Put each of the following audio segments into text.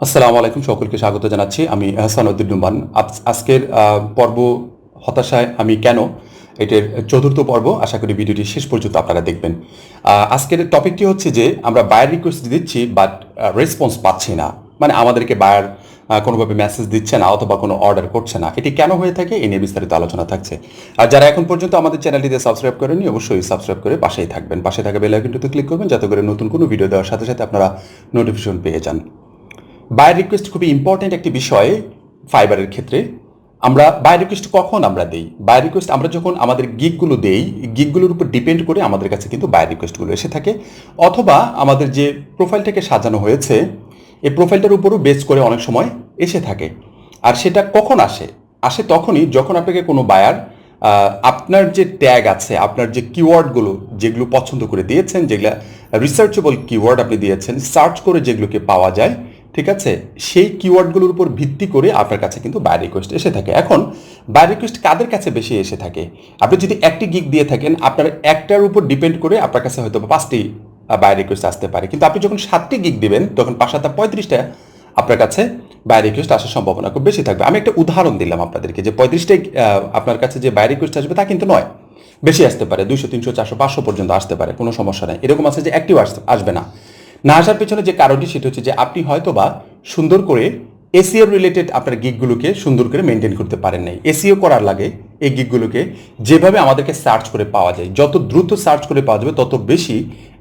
আসসালামু আলাইকুম, সকলকে স্বাগত জানাচ্ছি। আমি আহসান উদ্দিন নোমান। আজকের পর্ব হতাশায় আমি কেন, এটার চতুর্থ পর্ব। আশা করি ভিডিওটি শেষ পর্যন্ত আপনারা দেখবেন। আজকের টপিকটি হচ্ছে যে আমরা বায়ার রিকোয়েস্ট দিচ্ছি বাট রেসপন্স পাচ্ছি না, মানে আমাদেরকে বায়ার কোনোভাবে মেসেজ দিচ্ছে না অথবা কোনো অর্ডার করছে না। এটি কেন হয়ে থাকে এই নিয়ে বিস্তারিত আলোচনা থাকছে। আর যারা এখন পর্যন্ত আমাদের চ্যানেলটিতে সাবস্ক্রাইব করেননি, অবশ্যই সাবস্ক্রাইব করে পাশেই থাকবেন। পাশে থাকা বেল আইকনটিতে ক্লিক করবেন যাতে করে নতুন কোনো ভিডিও দেওয়ার সাথে সাথে আপনারা নোটিফিকেশন পেয়ে যান। বায়ার রিকোয়েস্ট খুবই ইম্পর্ট্যান্ট একটি বিষয় ফাইবারের ক্ষেত্রে। আমরা বায়ার রিকোয়েস্ট কখন আমরা দেই? বায়ার রিকোয়েস্ট আমরা যখন আমাদের গিগগুলো দেই, গিগগুলোর উপর ডিপেন্ড করে আমাদের কাছে কিন্তু বায়ার রিকোয়েস্টগুলো এসে থাকে, অথবা আমাদের যে প্রোফাইলটাকে সাজানো হয়েছে এই প্রোফাইলটার উপরও বেস করে অনেক সময় এসে থাকে। আর সেটা কখন আসে? আসে তখনই যখন আপনাকে কোনো বায়ার আপনার যে ট্যাগ আছে, আপনার যে কিওয়ার্ডগুলো যেগুলো পছন্দ করে দিয়েছেন, যেগুলো রিসার্চেবল কিওয়ার্ড আপনি দিয়েছেন, সার্চ করে যেগুলোকে পাওয়া যায়, ঠিক আছে, সেই কিওয়ার্ডগুলোর উপর ভিত্তি করে আপনার কাছে কিন্তু বায়ার রিকোয়েস্ট এসে থাকে। এখন বায়ার রিকোয়েস্ট কাদের কাছে বেশি এসে থাকে? আপনি যদি একটি গিগ দিয়ে থাকেন, আপনার একটার উপর ডিপেন্ড করে আপনার কাছে হয়তো 5টি বায়ার রিকোয়েস্ট আসতে পারে। কিন্তু আপনি যখন 7টি গিগ দিবেন তখন 5-7-35টা আপনার কাছে বায়ার রিকোয়েস্ট আসার সম্ভাবনা খুব বেশি থাকবে। আমি একটা উদাহরণ দিলাম আপনাদেরকে যে 35টাই আপনার কাছে যে বায়ার রিকোয়েস্ট আসবে তা কিন্তু নয়, বেশি আসতে পারে, 200, 300, 400, 500 পর্যন্ত আসতে পারে, কোনো সমস্যা নেই। এরকম আছে যে একটিও আসবে না। না আসার পেছনে যে কারণটি সেটা হচ্ছে যে আপনি হয়তো বা সুন্দর করে এসিও রিলেটেড আপনার গিগগুলোকে সুন্দর করে মেনটেন করতে পারেন নাই। এসিও করার লাগে এই গিগগুলোকে যেভাবে আমাদেরকে সার্চ করে পাওয়া যায়, যত দ্রুত সার্চ করে পাওয়া যাবে তত বেশি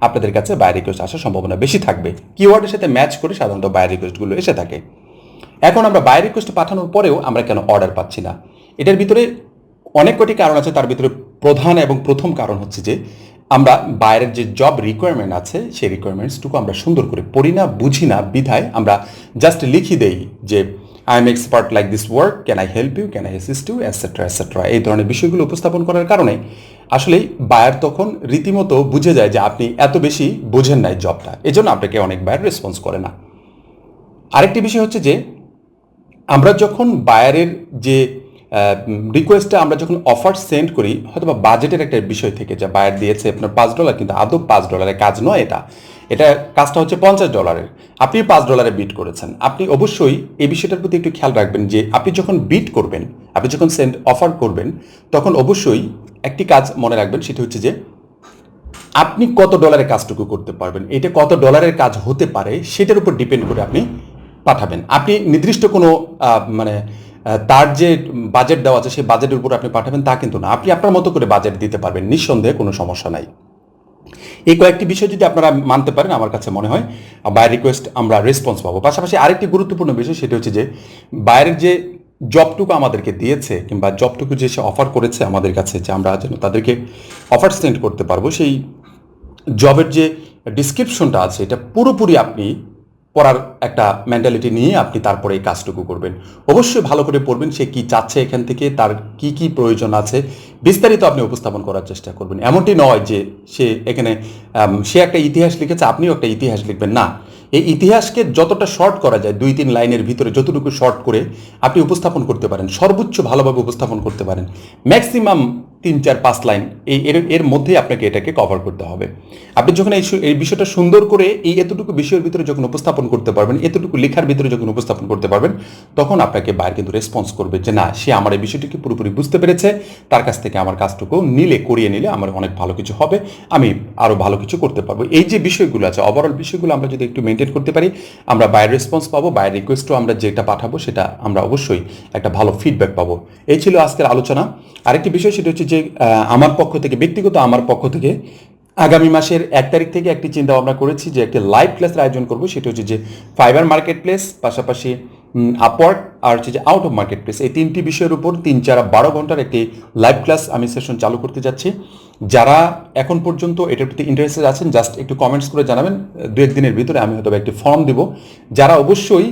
আপনাদের কাছে বায়ার রিকোয়েস্ট আসার সম্ভাবনা বেশি থাকবে। কিওয়ার্ডের সাথে ম্যাচ করে সাধারণত বায়ার রিকোয়েস্টগুলো এসে থাকে। এখন আমরা বায়ার রিকোয়েস্ট পাঠানোর পরেও আমরা কেন অর্ডার পাচ্ছি না? এটার ভিতরে অনেক কটি কারণ আছে। তার ভিতরে প্রধান এবং প্রথম কারণ হচ্ছে যে আমরা বাইরের যে জব রিকোয়ারমেন্ট আছে সেই রিকোয়ারমেন্টসটুকু আমরা সুন্দর করে পড়ি না, বুঝি না, বিধায় আমরা জাস্ট লিখি দেই যে I am expert like this work, can I help you, can I assist you, etcetera etcetera. এই ধরনের বিষয়গুলো উপস্থাপন করার কারণে আসলেই বায়ার তখন রীতিমতো বুঝে যায় যে আপনি এত বেশি বোঝেন নাই জবটা, এজন্য আপনাকে অনেক বায়ার রেসপন্স করে না। আরেকটি বিষয় হচ্ছে যে আমরা যখন বায়ারের যে রিকোয়েস্টটা আমরা যখন অফার সেন্ড করি, হয়তো বা বাজেটের একটা বিষয় থেকে যা বায়ার দিয়েছে আপনার $5, কিন্তু আদৌ $5 কাজ নয়, এটা কাজটা হচ্ছে $50। আপনি $5 বিট করেছেন। আপনি অবশ্যই এই বিষয়টার প্রতি একটু খেয়াল রাখবেন যে আপনি যখন বিট করবেন, আপনি যখন সেন্ড অফার করবেন, তখন অবশ্যই একটি কাজ মনে রাখবেন, সেটা হচ্ছে যে আপনি কত ডলারের কাজটুকু করতে পারবেন, এটা কত ডলারের কাজ হতে পারে সেটার উপর ডিপেন্ড করে আপনি পাঠাবেন। আপনি নির্দিষ্ট কোনো মানে তার যে বাজেট দেওয়া আছে সেই বাজেটের উপর আপনি পাঠাবেন তা কিন্তু না। আপনি আপনার মতো করে বাজেট দিতে পারবেন, নিঃসন্দেহে কোনো সমস্যা নাই। এই কয়েকটি বিষয় যদি আপনারা মানতে পারেন, আমার কাছে মনে হয় বায়ার রিকোয়েস্ট আমরা রেসপন্স পাবো। পাশাপাশি আরেকটি গুরুত্বপূর্ণ বিষয়, সেটা হচ্ছে যে বায়ারের যে জবটুকু আমাদেরকে দিয়েছে কিংবা জবটুকু যে সে অফার করেছে আমাদের কাছে, যে আমরা যেন তাদেরকে অফার সেন্ড করতে পারবো, সেই জবের যে ডিসক্রিপশনটা আছে এটা পুরোপুরি আপনি পড়ার একটা মেন্টালিটি নিয়ে আপনি তারপরে এই কাজটুকু করবেন। অবশ্যই ভালো করে পড়বেন, সে কি চাচ্ছে এখান থেকে, তার কি কি প্রয়োজন আছে, বিস্তারিত আপনি উপস্থাপন করার চেষ্টা করবেন। এমনটি নয় যে সে এখানে সে একটা ইতিহাস লিখেছে, আপনিও একটা ইতিহাস লিখবেন, না। এই ইতিহাসকে যতটা শর্ট করা যায়, 2-3 লাইনের ভিতরে যতটুকু শর্ট করে আপনি উপস্থাপন করতে পারেন, সর্বোচ্চ ভালোভাবে উপস্থাপন করতে পারেন, ম্যাক্সিমাম 3-4-5 লাইন এর মধ্যেই আপনাকে এটাকে কভার করতে হবে। আপনি যখন এই বিষয়টা সুন্দর করে এতটুকু বিষয়ের ভিতরে যখন উপস্থাপন করতে পারবেন, এতটুকু লেখার ভিতরে যখন উপস্থাপন করতে পারবেন, তখন আপনাকে বায়ার কিন্তু রেসপন্স করবে যে না, সে আমার এই বিষয়টিকে পুরোপুরি বুঝতে পেরেছে, তার কাছ থেকে আমার কাজটুকু করিয়ে নিলে আমার অনেক ভালো কিছু হবে, আমি আরও ভালো কিছু করতে পারবো। এই যে বিষয়গুলো আছে, ওভারঅল বিষয়গুলো আমরা যদি একটু মেনটেন করতে পারি, আমরা বায়ার রেসপন্স পাবো, বায়ার রিকোয়েস্টও আমরা যেটা পাঠাবো সেটা আমরা অবশ্যই একটা ভালো ফিডব্যাক পাবো। এই ছিল আজকের আলোচনা। আরেকটি বিষয়, সেটা হচ্ছে যে আমার পক্ষ থেকে, ব্যক্তিগত আমার পক্ষ থেকে আগামী মাসের 1 তারিখ থেকে একটি চিন্তা ভাবনা করেছি যে একটি লাইভ ক্লাসের আয়োজন করব। সেটা হচ্ছে যে ফাইবার মার্কেট প্লেস, পাশাপাশি আপওয়ার্ক, আর হচ্ছে যে আউট অফ মার্কেট প্লেস, এই 3টি বিষয়ের উপর 3-4-12 ঘন্টার একটি লাইভ ক্লাস আমি সেশন চালু করতে যাচ্ছি। যারা এখন পর্যন্ত এটার প্রতি ইন্টারেস্টেড আছেন, জাস্ট একটু কমেন্টস করে জানাবেন। 2-1 দিনের ভিতরে আমি হয়তো একটি ফর্ম দিব। যারা অবশ্যই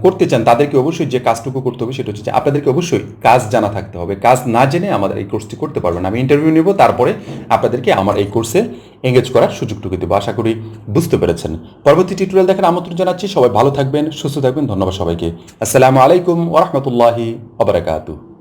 করতে চান তাদেরকে অবশ্যই যে কাজটুকু করতে হবে সেটা হচ্ছে যে আপনাদেরকে অবশ্যই কাজ জানা থাকতে হবে। কাজ না জেনে আমাদের এই কোর্সটি করতে পারবেন। আমি ইন্টারভিউ নেব, তারপরে আপনাদেরকে আমার এই কোর্সে এঙ্গেজ করার সুযোগটুকু দেবো। আশা করি বুঝতে পেরেছেন। পরবর্তী টিউটোরিয়াল দেখার আমন্ত্রণ জানাচ্ছি। সবাই ভালো থাকবেন, সুস্থ থাকবেন। ধন্যবাদ সবাইকে। আসসালামু আলাইকুম ওয়া রাহমাতুল্লাহি ওয়া বারাকাতুহু।